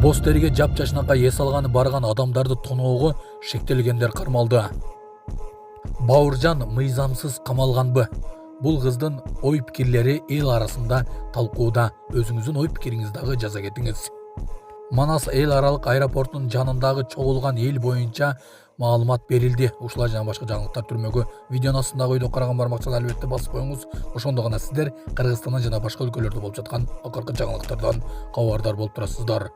Боз териге жапжашынакай эс алганы барган адамдарды тоноого шектелгендер кармалды. Бауыржан мыйзамсыз камалганбы? Бул кыздын ой пикирлери эл арасында талкууда. Өзүңүздүн ой пикириңизди дагы жаза кетиңиз. Манас эл аралык аэропортунун жанындагы чогулган эл боюнча маалымат берилди. Ушулар жана башка жаңылыктар түрмөгү видеонун астындагы үйдө караган бармакчаны албетте басып коюңуз. Ошондо гана сиздер Кыргызстандан жана башка өлкөлөрдө болуп жаткан акыркы жаңылыктардан кабардар болуп турасыздар.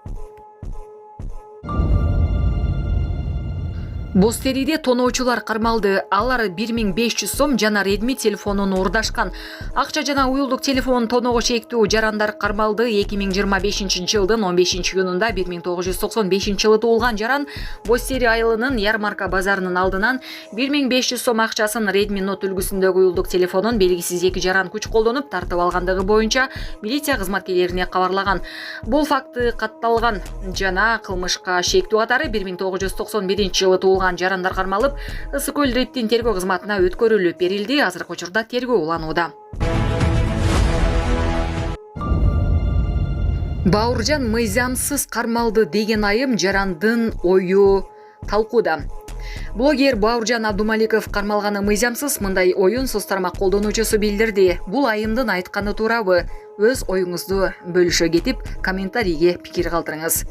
Боз териде тоноочулар кармалды. Алар 1500 сом жана Redmi телефонун уурдашкан. Акча жана уюлдук телефон тоноого шектүү жарандар кармалды. 2025 жылдын 15-күнүндө 1995 жылы туулган жаран Боз тери айылынын ярмарка базарынын алдынан 1500 сом акчасын Redmi Note үлгүсүндөгү уюлдук телефонун белгисиз эки жаран күч колдонуп тартып алгандыгы боюнча милиция кызматкерлерине кабарлаган. Бул факты катталган жана кылмышка шектүү катары 1991 жылы туулган жарандар кармалып, Ысык көл РЭБдин тергөө кызматына өткөрүлүп берилди. Азыркы учурда тергөө уланууда. Бауыржан мыйзамсыз кармалды деген айым жарандын ою талкууда. Блогер Бауыржан Абдумаликов кармалганы мыйзамсыз, мындай оюн соц тармак колдонуучусу билдирди. Бул айымдын айтканы туурабы? Өз оюңузду бөлүшө кетип, комментарийге пикир калтырыңыз.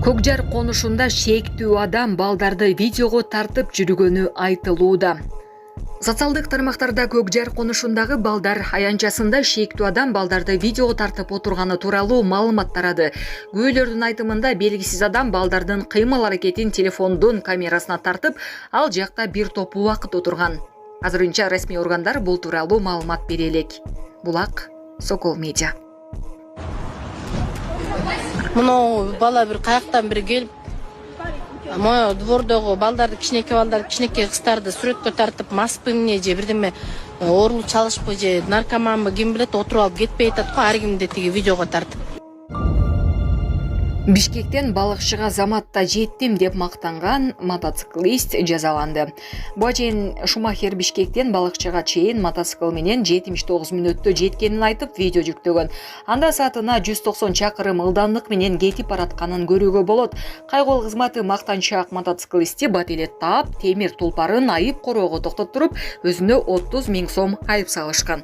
Көкжар конушунда шектүү адам балдарды видеого тартып жүргөнү айтылууда. Социалдык тармактарда Көкжар конушундагы балдар аянчасында шектүү адам балдарды видеого тартып отурганы тууралуу маалымат тарады. Күбөлөрдүн айтымында белгисиз адам балдардын кыймыл аракетин телефондун камерасына тартып, ал жакта бир топ убакыт отурган. Азырынча расмий органдар бул тууралуу маалымат бере элек. Булак Сокол Медиа. Мына бала бир каяктан бир келип, моё двордогу балдарды, кичинекей кыздарды сүрөткө тартып, маспы эмне же бирдеме оорулуу чалышпы же наркоманбы ким билет, отуруп алып кетпей атат го, ар кимди тиги видеого тартып. Бишкектен балыкчыга заматта жеттим деп мактанган мотоциклист жазаланды. Буга чейин Шумахер Бишкектен балыкчыга чейин мотоцикл менен 79 мүнөттө жеткенин айтып видео жүктөгөн. Анда саатына 190 чакырым ылдамдык менен кетип баратканын көрүүгө болот. Кайгол кызматы мактанчак мотоциклисти бат эле таап, темир тулпарын айып короого токтотуруп, өзүнө 30 000 сом айып салышкан.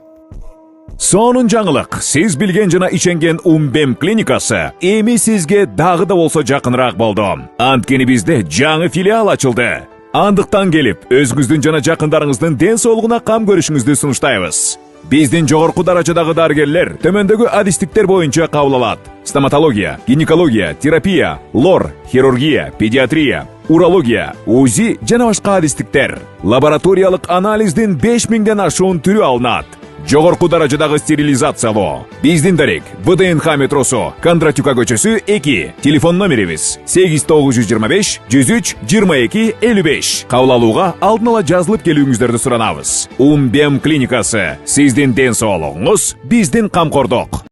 Сонун жаңылык. Сиз билген жана иченген Умбем клиникасы эми сизге дагы да болсо жакыныраак болду. Анткени бизде жаңы филиал ачылды. Андыктан келип, өзүңүздүн жана жакындарыңыздын ден соолугуна кам көрүшүңүздү сунуштайбыз. Биздин жогорку даражадагы дарыгерлер төмөндөгү адистиктер боюнча кабыл алат. Стоматология, гинекология, терапия, лор, хирургия, педиатрия, урология, УЗИ жана башка адистиктер. Лабораториялык анализдин 5000ден ашуун түрү алынат. Жогорку даражадагы стерилизациялоо. Биздин дарек ВДНХ метросу, Кондратюка көчөсү 2. Телефон номерибиз 8925 103 22 55. Кабыл алууга алдын ала жазылып келүүңүздөрдү суранабыз. Умбем клиникасы. Сиздин ден соолугуңуз, биздин камкордук.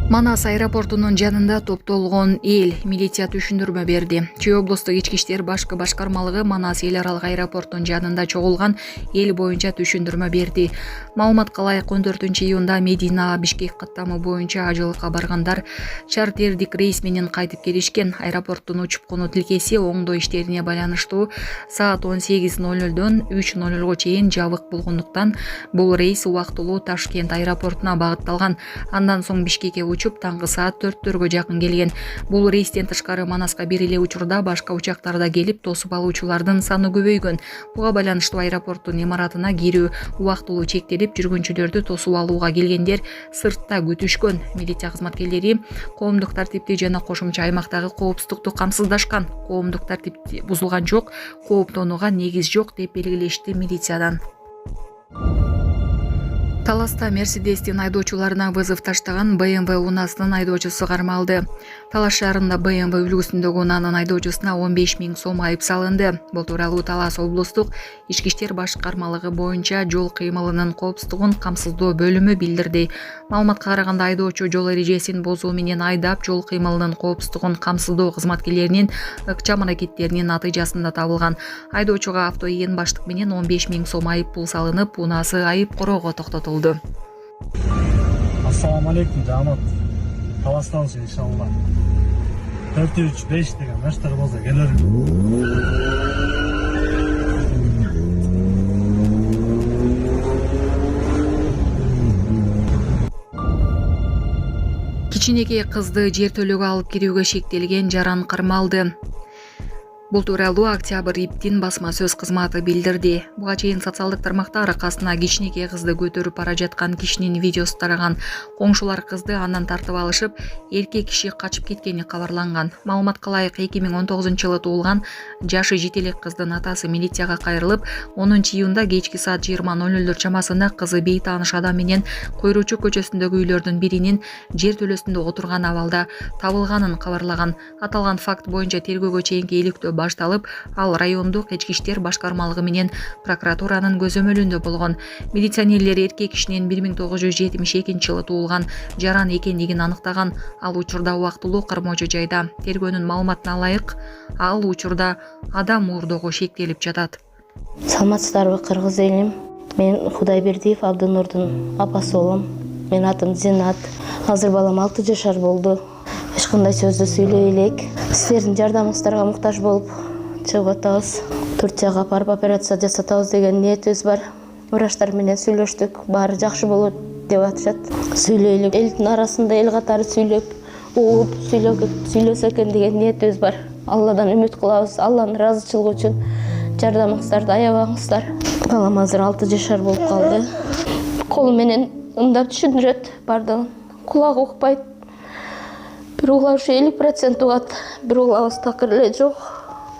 Манас аэропортунун жанында топтолгон эл милиция түшүндүрмө берди. Чүй облустук ички иштер башкы башкармалыгы Манас эл аралык аэропортунун жанында чогулган эл боюнча түшүндүрмө берди. Маалыматка ылайык 14-июнда Медина Бишкек каттамы боюнча ажылыкка баргандар чартердик рейс менен кайтып келишкен. Аэропорттун учуп конуу тилкеси оңдоо иштерине байланыштуу саат 18:00дон 3:00 чейин жабык болгондуктан бул рейс убактылуу Ташкент аэропортуна багытталган. Андан соң Бишкекке учуп таңкы саат 4-төргө жакын келген. Бул рейстен тышкары Манаска бир эле учурда башка учактарда келип тосуп алуучулардын саны көбөйгөн. Буга байланыштуу аэропорттун имаратына кирүү убактылуу чектелип, жүргүнчүлөрдү тосуп алууга келгендер сыртта күтүшкөн. Милиция кызматкерлери коомдук тартипти жана кошумча аймактагы коопсуздукту камсыздашкан. Коомдук тартип бузулган жок, кооптонууга негиз жок деп белгилешти милициядан. Таласта Мерседестин айдоочуларына вызов таштаган BMW унаасынын айдоочусу кармалды. Талас шаарында BMW үлгүсүндөгү унаанын айдоочусуна 15 000 сом айып салынды. Бул тууралуу Талас облустук ички иштер башкармалыгы боюнча жол кыймылынын коопсуздугун камсыздоо бөлүмү билдирди. Маалыматка караганда айдоочу жол эрежесин бузуу менен айдап, жол кыймылынын коопсуздугун камсыздоо кызматкерлеринин ыкчам аракеттеринин натыйжасында табылган. Айдоочуга автоийин баштык менен 15 000 сом айып пул салынып, унаасы айып короого токтотулду. Assalomu alaykum, Jamot. талаштабыз иншалла. 4-3-5 деген маштар болса келер. Кичинекей кызды жертөлөгө алып кирүүгө шектелген жаран кармалды. Бул тууралуу Октябрь иптин басма сөз кызматы билдирди. Буга чейин социалдык тармакта аркасына кичинекей кызды көтөрүп бара жаткан кишинин видеосу тараган. Коңшулар кызды андан тартып алышып, эркек киши качып кеткени кабарланган. Маалыматка ылайык 2019-жылы туулган жашы жете элек кыздын атасы милицияга кайрылып, 10-июнда кечки саат 20:00 чамасында кызы бейтааныш адам менен Койруучу көчөсүндөгү үйлөрдүн биринин жертөлөсүндө отурган абалда табылганын кабарлаган. Аталган факт боюнча тергөөгө чейинки иликтөө башталып, ал райондук ички иштер башкармалыгы менен прокуратуранын көзөмөлүндө болгон. Милиционерлер эркек кишинин 1972-жылы туулган жаран экендигин аныктаган. Ал учурда убактылуу кармоочу жайда. Тергөөнүн маалыматына ылайык, ал учурда адам уурдоого шектелип жатат. Саламатсыздарбы, кыргыз элим? Мен Кудайбердиев Абдынурдун апасы болом. Менин атым Зинат. Азыр балам 6 жашар болду. Эч кандай сөздү сүйлөй элек. Силердин жардамыңыздарга муктаж болуп чыгып атабыз. Турцияга барып операция жасатабыз деген ниетибиз бар. Врачтар менен сүйлөштүк. Баары жакшы болот деп атышат. Сүйлөйлүк. Элдин арасында эл катары сүйлөп, угуп сүйлөсө экен деген ниетибиз бар. Алладан үмүт кылабыз. Алланын ыраазычылыгы үчүн жардамыңыздарды аябаңыздар. Балам азыр 6 жашар болуп калды. Колу менен ымдап түшүндүрөт бардыгын. Кулагы укпайт. Бир угла ушу 50% угат, бир углабыз такыр эле жок.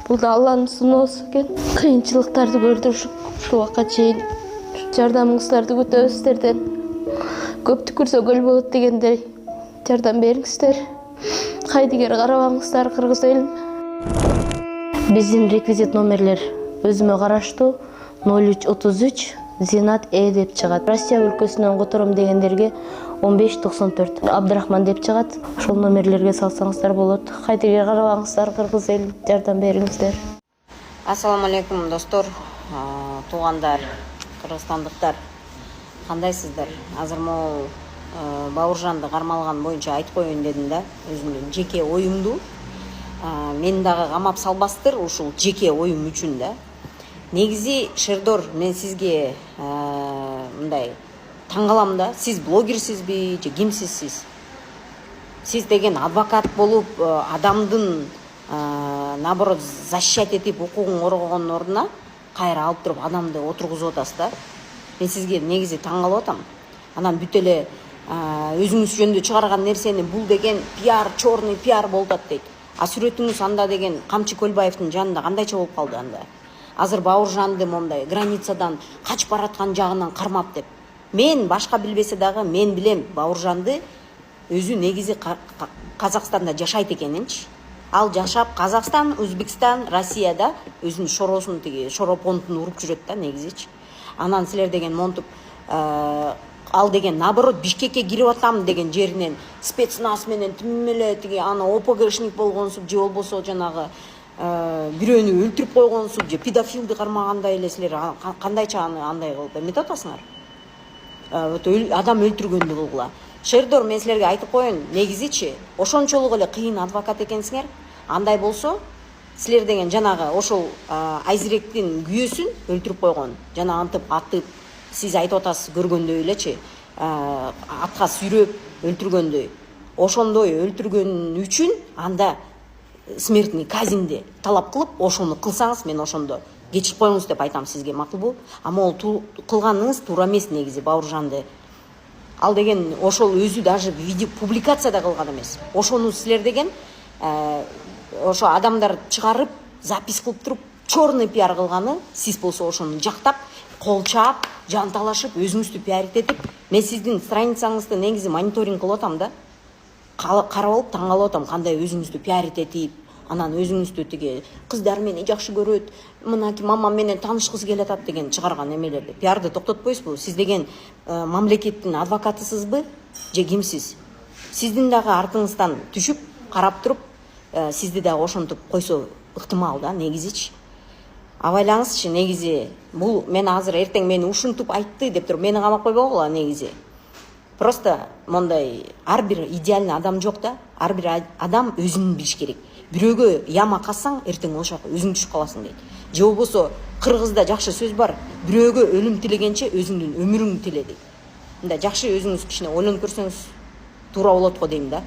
Бул да Алланын сыноосу экен. Кыйынчылыктарды көрдүк ушул убакка чейин. Жардамыңыздарды күтөбүз сиздерден. Көп түкүрсө көл болот дегендей жардам бериңиздер. Кайдыгер карабаңыздар, кыргыз элим. Биздин реквизит номерлер өзүмө караштуу 0333 Зинат деп чыгат. Россия өлкөсүнөн котором дегендерге 1594 Абдрахман деп чыгат. Ошол номерлерге салсаңыздар болот. Кайдыгер карабаңыздар, кыргыз эл, жардам бериңиздер. Ассаламу алейкум достор, туугандар, кыргызстандыктар. Кандайсыздар? Азыр могу Бауыржанды кармалган боюнча айтып коеюн дедим да, өзүмдүн жеке оюмду. Мен дагы камап салбастыр ушул жеке оюм үчүн да. Негизи Шердор, мен сизге мындай таң калам да. Сиз блогерсизби же кимсиз сиз? Сиз деген адвокат болуп, адамдын наоборот защищать этип укугун коргогондун ордуна кайра алып туруп адамды отургузуп атасыз да. Мен сизге негизи таң калып атам. Анан бүт эле өзүңүз жөнүндө чыгарган нерсени бул деген пиар, черный пиар болуп атат дейт. А сүрөтүңүз анда деген Камчы Көлбаевдин жанында кандайча болуп калды анда? Азыр Бауыржанды мондай границадан качып бараткан жагынан кармап деп. Мен башка билбесе дагы мен билем Бауыржанды өзү негизи Казакстанда жашайт экенинчи. Ал жашап Казакстан, Өзбекстан, Россияда өзүнүн шоросун тиги шоропонтун уруп жүрөт да негизичи. Анан силер деген монтуп ал деген наоборот Бишкекке кирип атам деген жеринен спецназ менен тим эле тиги аны ОПГшник болгонсуп же болбосо жанагы бирөөнү өлтүрүп койгонсуп же педофилди кармагандай эле силер кандайча аны андай кылып эметип атасыңар. Адам өлтүргөндү кылгыла. Шердор, мен силерге айтып коеюн, негизичи ошончолук эле кыйын адвокат экенсиңер. Андай болсо, силер деген жанагы ошол Айзиректин күйөөсүн өлтүрүп койгон. Жана антып атып, сиз айтып атасыз көргөндөй элечи, атка сүйрөп өлтүргөндөй. Ошондой өлтүргөн үчүн анда смертный казньди талап кылып, ошону кылсаңыз, мен ошондо кечирип коюңуз деп айтам сизге, макулбу? Ама ол кылганыңыз туура эмес негизи Бауыржанды. Ал деген ошол өзү даже видео публикацияда кылган эмес. Ошону силер деген ошо адамдар чыгарып, запись кылып туруп, черный пиар кылганы, сиз болсо ошону жактап, кол чаап, жанталашып, өзүңүздү пиарить этип, мен сиздин страницаңызды негизи мониторинг кылып атам да. Карап алып таң калып атам, кандай өзүңүздү пиарить этип, анан өзүңүздү тиги кыздар мени жакшы көрөт, мынакей мамам менен таанышкысы келип атат деген чыгарган эмелерди. Пиарды токтотпойсузбу? Сиз деген мамлекеттин адвокатысызбы же кимсиз? Сиздин дагы артыңыздан түшүп, карап туруп, сизди дагы ошентип койсо ыктымал да негизичи. Абайлаңызчы, негизи бул мен азыр эртең мени ушинтип айтты деп туруп мени камап койбогула негизи. просто мондай ар бир идеальный адам жок да. Ар бир адам өзүн билиш керек. Бирөөгө яма кассаң, эртең ошол жака өзүң түшүп каласың дейт. Же болбосо кыргызда жакшы сөз бар. Бирөөгө өлүм тилегенче өзүңдүн өмүрүңдү тиле дейт. Мындай жакшы өзүңүз кичине ойлонуп көрсөңүз туура болот го дейм да.